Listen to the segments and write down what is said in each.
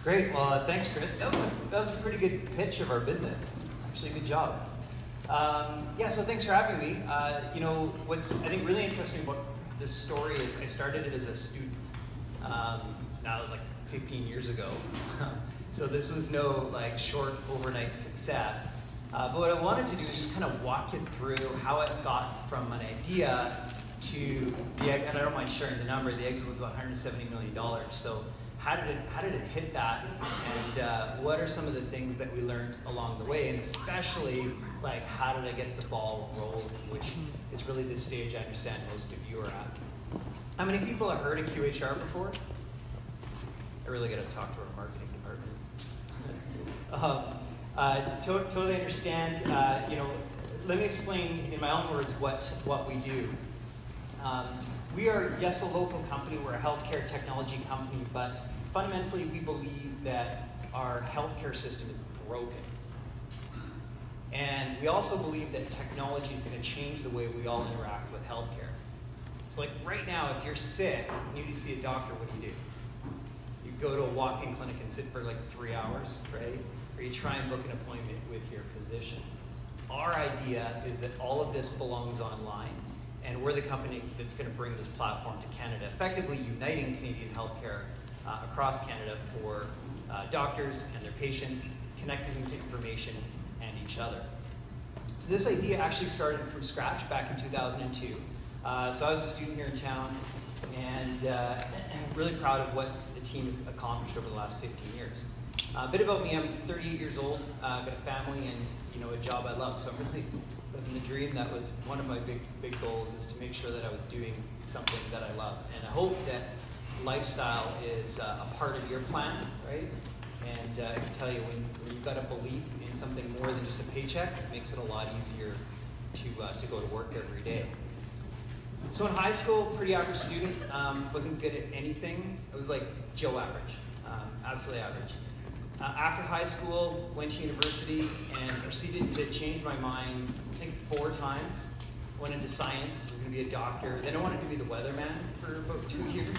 Great. Well, thanks, Chris. That was a pretty good pitch of our business. Actually, good job. Yeah. So thanks for having me. What's I think really interesting about this story is I started it as a student. Now it was like 15 years ago. So this was no like short overnight success. But what I wanted to do is just kind of walk you through how it got from an idea to the egg, and I don't mind sharing the number. The exit was about $170 million. So how did it hit that, and what are some of the things that we learned along the way, and especially like how did I get the ball rolling, which is really the stage I understand most of you are at. How many people have heard of QHR before? I really got to talk to our marketing department. Totally understand. Let me explain in my own words what we do. We are, yes, a local company. We're a healthcare technology company, but fundamentally we believe that our healthcare system is broken. And we also believe that technology is going to change the way we all interact with healthcare. So like right now, if you're sick and you need to see a doctor, what do? You go to a walk-in clinic and sit for like 3 hours, right? Or you try and book an appointment with your physician. Our idea is that all of this belongs online, and we're the company that's going to bring this platform to Canada, effectively uniting Canadian healthcare across Canada for doctors and their patients, connecting them to information and each other. So this idea actually started from scratch back in 2002. So I was a student here in town, and really proud of what the team has accomplished over the last 15 years. A bit about me: I'm 38 years old, got a family, and a job I love. So I'm really living the dream. That was one of my big goals, is to make sure that I was doing something that I love. And I hope that lifestyle is a part of your plan, right? And I can tell you, when you've got a belief in something more than just a paycheck, it makes it a lot easier to go to work every day. So in high school, pretty average student, wasn't good at anything. I was like Joe average, absolutely average. After high school, went to university and proceeded to change my mind, I think 4 times. Went into science, was going to be a doctor. Then I wanted to be the weatherman for about 2 years.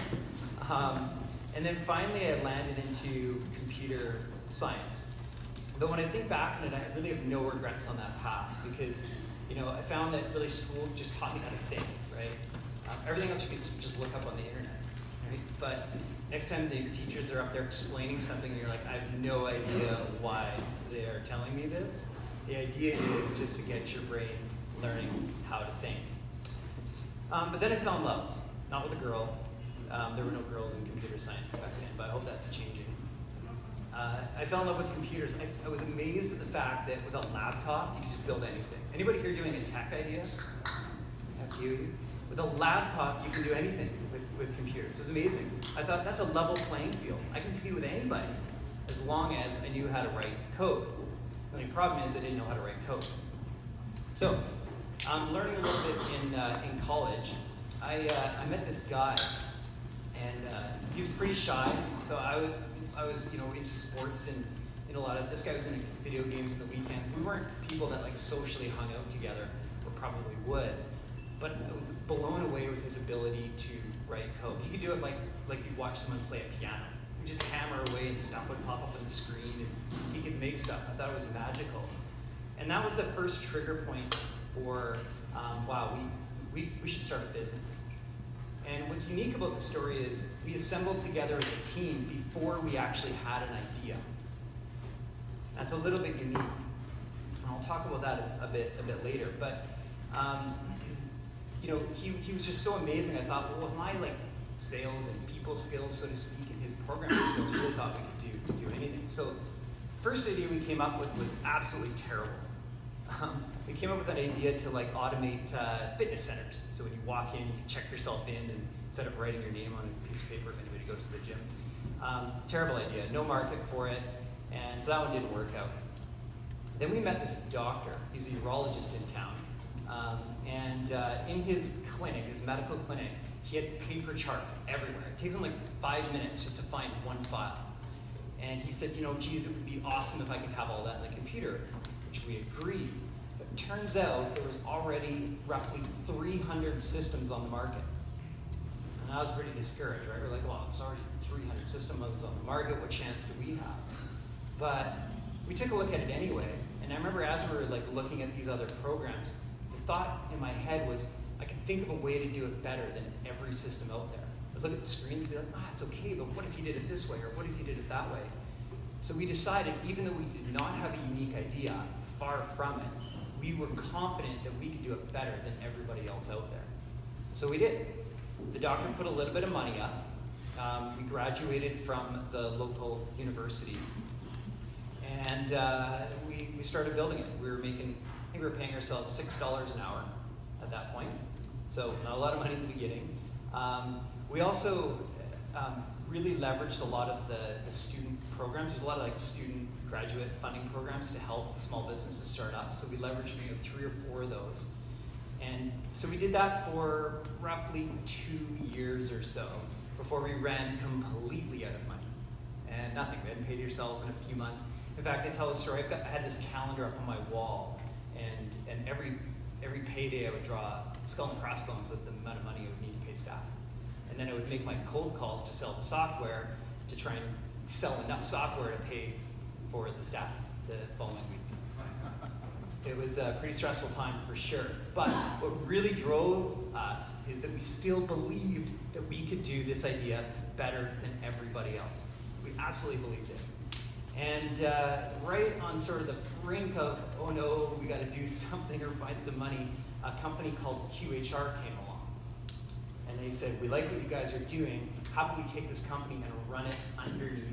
And then finally I landed into computer science. But when I think back on it, I really have no regrets on that path, because I found that really school just taught me how to think, right? Everything else you can just look up on the internet, right? But next time the teachers are up there explaining something and you're like, I have no idea why they are telling me this. The idea is just to get your brain learning how to think. But then I fell in love, not with a girl. There were no girls in computer science back then, but I hope that's changing. I fell in love with computers. I was amazed at the fact that with a laptop, you could just build anything. Anybody here doing a tech idea? A few. With a laptop, you can do anything with computers. It was amazing. I thought, that's a level playing field. I can compete with anybody as long as I knew how to write code. The only problem is I didn't know how to write code. So, learning a little bit in college, I met this guy, and he's pretty shy. So I was into sports and a lot of. This guy was into video games in the weekend. We weren't people that like socially hung out together, or probably would. But I was blown away with his ability to write code. He could do it like you'd watch someone play a piano. He'd just hammer away and stuff would pop up on the screen, and he could make stuff. I thought it was magical. And that was the first trigger point for, wow, we should start a business. And what's unique about the story is we assembled together as a team before we actually had an idea. That's a little bit unique. And I'll talk about that a bit later. But he was just so amazing. I thought, well, with my sales and people skills, so to speak, and his programming skills, we really thought we could do anything. So first idea we came up with was absolutely terrible. We came up with an idea to automate fitness centers. So when you walk in, you can check yourself in, and instead of writing your name on a piece of paper if anybody goes to the gym. Terrible idea, no market for it, and so that one didn't work out. Then we met this doctor. He's a urologist in town. And in his clinic, his medical clinic, he had paper charts everywhere. It takes him 5 minutes just to find one file. And he said, geez, it would be awesome if I could have all that in the computer, which we agreed. But it turns out there was already roughly 300 systems on the market. And I was pretty discouraged, right? We're like, well, there's already 300 systems on the market. What chance do we have? But we took a look at it anyway. And I remember as we were like looking at these other programs, the thought in my head was, I could think of a way to do it better than every system out there. I'd look at the screens and be like, it's okay, but what if you did it this way, or what if you did it that way? So we decided, even though we did not have a unique idea, far from it, we were confident that we could do it better than everybody else out there. So we did. The doctor put a little bit of money up. We graduated from the local university, and we started building it. We were making, I think we were paying ourselves $6 an hour at that point, so not a lot of money at the beginning. We also really leveraged a lot of the student programs. There's a lot of like student graduate funding programs to help small businesses start up. So we leveraged 3 or 4 of those. And so we did that for roughly 2 years or so before we ran completely out of money. And nothing, we hadn't paid ourselves in a few months. In fact, I tell a story, I had this calendar up on my wall, and every payday I would draw a skull and crossbones with the amount of money I would need to pay staff. And then I would make my cold calls to sell the software to try and sell enough software to pay for the staff the following week. It was a pretty stressful time for sure. But what really drove us is that we still believed that we could do this idea better than everybody else. We absolutely believed it. And right on sort of the brink of, oh no, we got to do something or find some money, a company called QHR came along. And they said, we like what you guys are doing. How about we take this company and run it underneath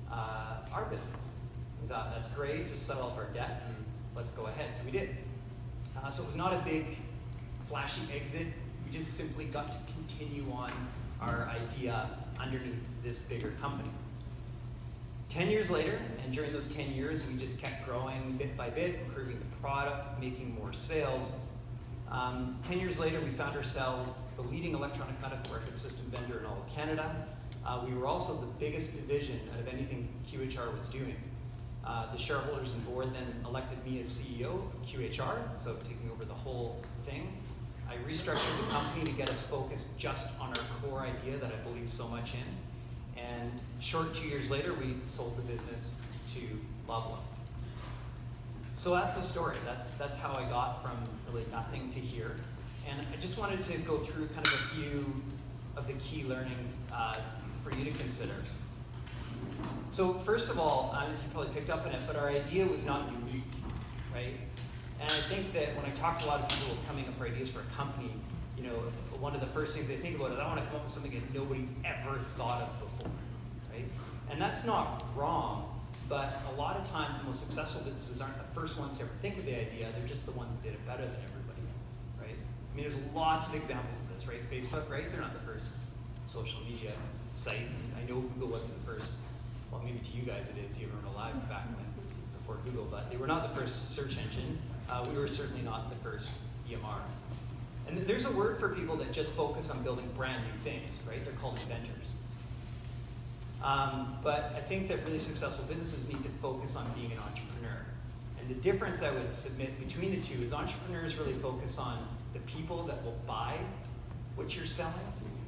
our business? We thought, that's great, just settle up our debt and let's go ahead. So we did. So it was not a big, flashy exit. We just simply got to continue on our idea underneath this bigger company. 10 years later, and during those 10 years, we just kept growing bit by bit, improving the product, making more sales. 10 years later, we found ourselves the leading electronic medical record system vendor in all of Canada. We were also the biggest division out of anything QHR was doing. The shareholders and board then elected me as CEO of QHR, so taking over the whole thing. I restructured the company to get us focused just on our core idea that I believe so much in. And short 2 years later, we sold the business to Lovelow. So that's the story. That's how I got from really nothing to here. And I just wanted to go through kind of a few of the key learnings for you to consider. So first of all, you probably picked up on it, but our idea was not unique, right? And I think that when I talk to a lot of people coming up for ideas for a company, one of the first things they think about is, I want to come up with something that nobody's ever thought of before, right? And that's not wrong, but a lot of times the most successful businesses aren't the first ones to ever think of the idea, they're just the ones that did it better than everybody else, right? I mean, there's lots of examples of this, right? Facebook, right? They're not the first social media site. I know Google wasn't the first. Well, maybe to you guys it is. You were alive back when, before Google, but they were not the first search engine. We were certainly not the first EMR. And there's a word for people that just focus on building brand new things, right? They're called inventors. But I think that really successful businesses need to focus on being an entrepreneur. And the difference I would submit between the two is entrepreneurs really focus on the people that will buy what you're selling,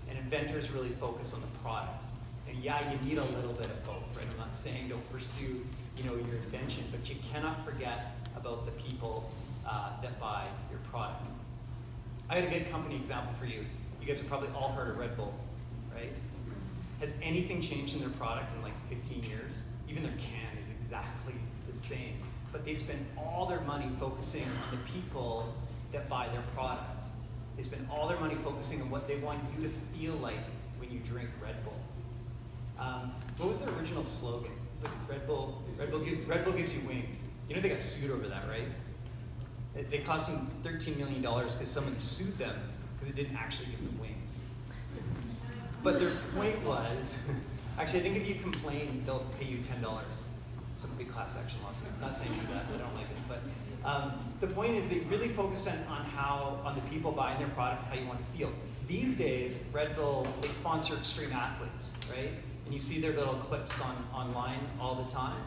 and inventors really focus on the products. And yeah, you need a little bit of both, right? I'm not saying don't pursue, your invention, but you cannot forget about the people that buy your product. I had a good company example for you. You guys have probably all heard of Red Bull, right? Has anything changed in their product in like 15 years? Even their can is exactly the same. But they spend all their money focusing on the people that buy their product. They spend all their money focusing on what they want you to feel like when you drink Red Bull. What was their original slogan? It was like Red Bull gives you wings. They got sued over that, right? They cost them $13 million because someone sued them because it didn't actually give them wings. But their point was, actually I think if you complain, they'll pay you $10. Some big class action lawsuit. I'm not saying do that, I don't like it. But the point is they really focused on the people buying their product, how you want to feel. These days, Red Bull, they sponsor extreme athletes, right? And you see their little clips online all the time.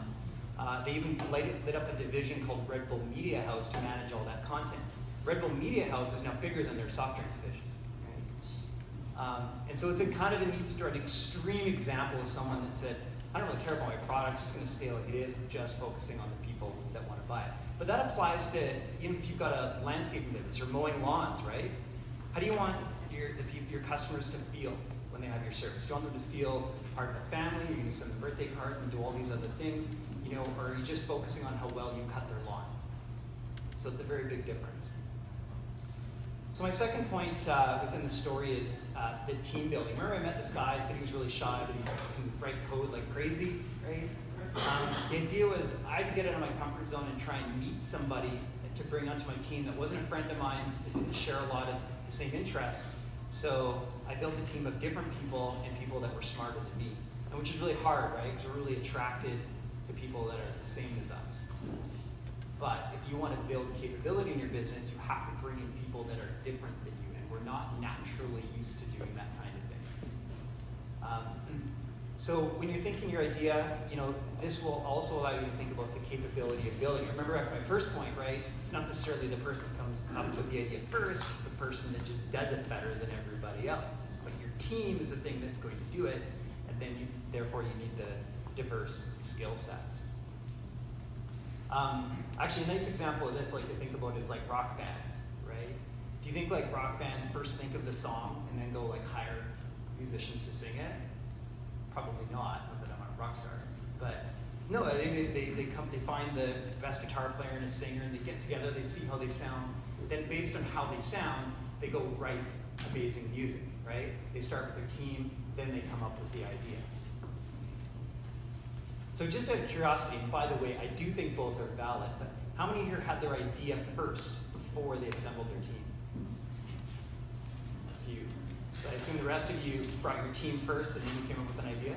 They even lit up a division called Red Bull Media House to manage all that content. Red Bull Media House is now bigger than their soft drink division. And so it's a kind of a neat story, an extreme example of someone that said, I don't really care about my product, it's just going to stay like it is, I'm just focusing on the people that want to buy it. But that applies to, even if you've got a landscaping business, you're mowing lawns, right? How do you want your customers to feel when they have your service? Do you want them to feel part of a family? You're going to send them birthday cards and do all these other things, or are you just focusing on how well you cut their lawn? So it's a very big difference. So my second point within the story is the team building. Remember I met this guy, said he was really shy, but he can write code like crazy, right? The idea was I had to get out of my comfort zone and try and meet somebody to bring onto my team that wasn't a friend of mine, that didn't share a lot of the same interests. So I built a team of different people and people that were smarter than me, and which is really hard, right? Because we're really attracted to people that are the same as us. But if you want to build capability in your business, you have to bring in people that are different than you, and we're not naturally used to doing that kind of thing. So when you're thinking your idea, this will also allow you to think about the capability of building. Remember at my first point, right? It's not necessarily the person that comes up with the idea first, it's the person that just does it better than everybody else. But your team is the thing that's going to do it, and then therefore you need the diverse skill sets. Actually, a nice example of this, like to think about, is like rock bands, right? Do you think like rock bands first think of the song and then go like hire musicians to sing it? Probably not that I'm a rock star. But no, I think they find the best guitar player and a singer, and they get together, they see how they sound. Then based on how they sound, they go write amazing music, right? They start with their team, then they come up with the idea. So just out of curiosity, and by the way, I do think both are valid, but how many here had their idea first before they assembled their team? A few. So I assume the rest of you brought your team first and then you came up with an idea?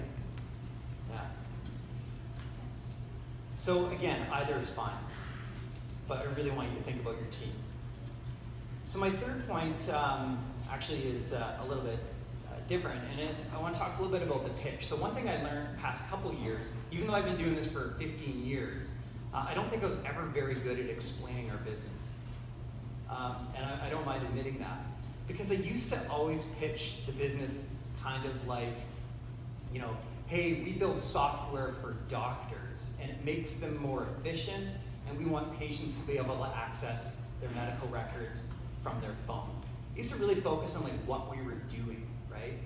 Yeah. So again, either is fine, but I really want you to think about your team. So my third point actually is a little bit different, and I want to talk a little bit about the pitch. So one thing I learned the past couple years, even though I've been doing this for 15 years, I don't think I was ever very good at explaining our business. And I don't mind admitting that. Because I used to always pitch the business kind of like, hey, we build software for doctors, and it makes them more efficient, and we want patients to be able to access their medical records from their phone. I used to really focus on like what we were doing, right?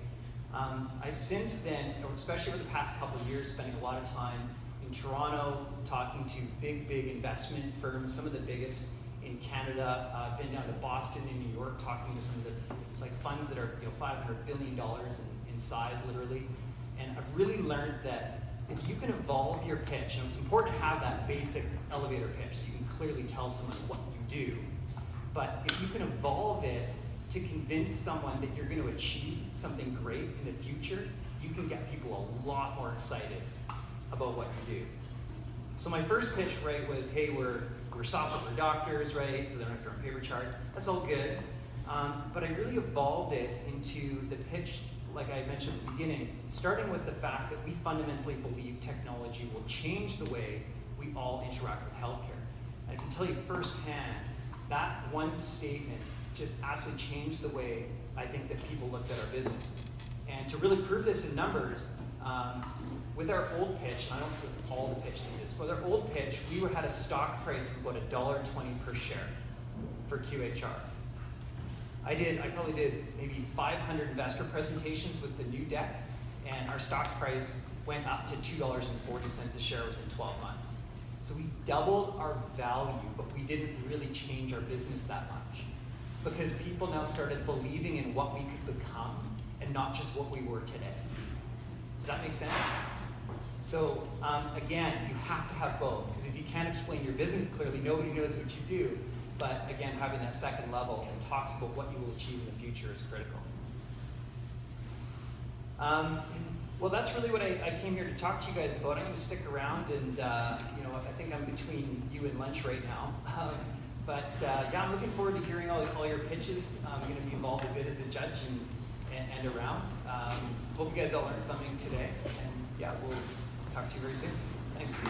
I've since then, especially over the past couple of years, spending a lot of time in Toronto talking to big investment firms, some of the biggest in Canada. I've been down to Boston and New York talking to some of the funds that are $500 billion in size, literally. And I've really learned that if you can evolve your pitch, and it's important to have that basic elevator pitch so you can clearly tell someone what you do, but if you can evolve it to convince someone that you're going to achieve something great in the future, you can get people a lot more excited about what you do. So my first pitch, right, was, hey, we're software for doctors, right, so they don't have to run paper charts. That's all good. But I really evolved it into the pitch, like I mentioned at the beginning, starting with the fact that we fundamentally believe technology will change the way we all interact with healthcare. And I can tell you firsthand, that one statement just absolutely changed the way I think that people looked at our business. And to really prove this in numbers, with our old pitch, and I don't think it's all the pitch that is, but with our old pitch, we had a stock price of about $1.20 per share for QHR. I probably did maybe 500 investor presentations with the new deck, and our stock price went up to $2.40 a share within 12 months. So we doubled our value, but we didn't really change our business that much, because people now started believing in what we could become and not just what we were today. Does that make sense? So again, you have to have both, because if you can't explain your business clearly, nobody knows what you do. But again, having that second level that talks about what you will achieve in the future is critical. Well, that's really what I came here to talk to you guys about. I'm going to stick around, and I think I'm between you and lunch right now. Yeah, I'm looking forward to hearing all your pitches. I'm going to be involved a bit as a judge and around. Hope you guys all learned something today, and yeah, we'll talk to you very soon. Thanks.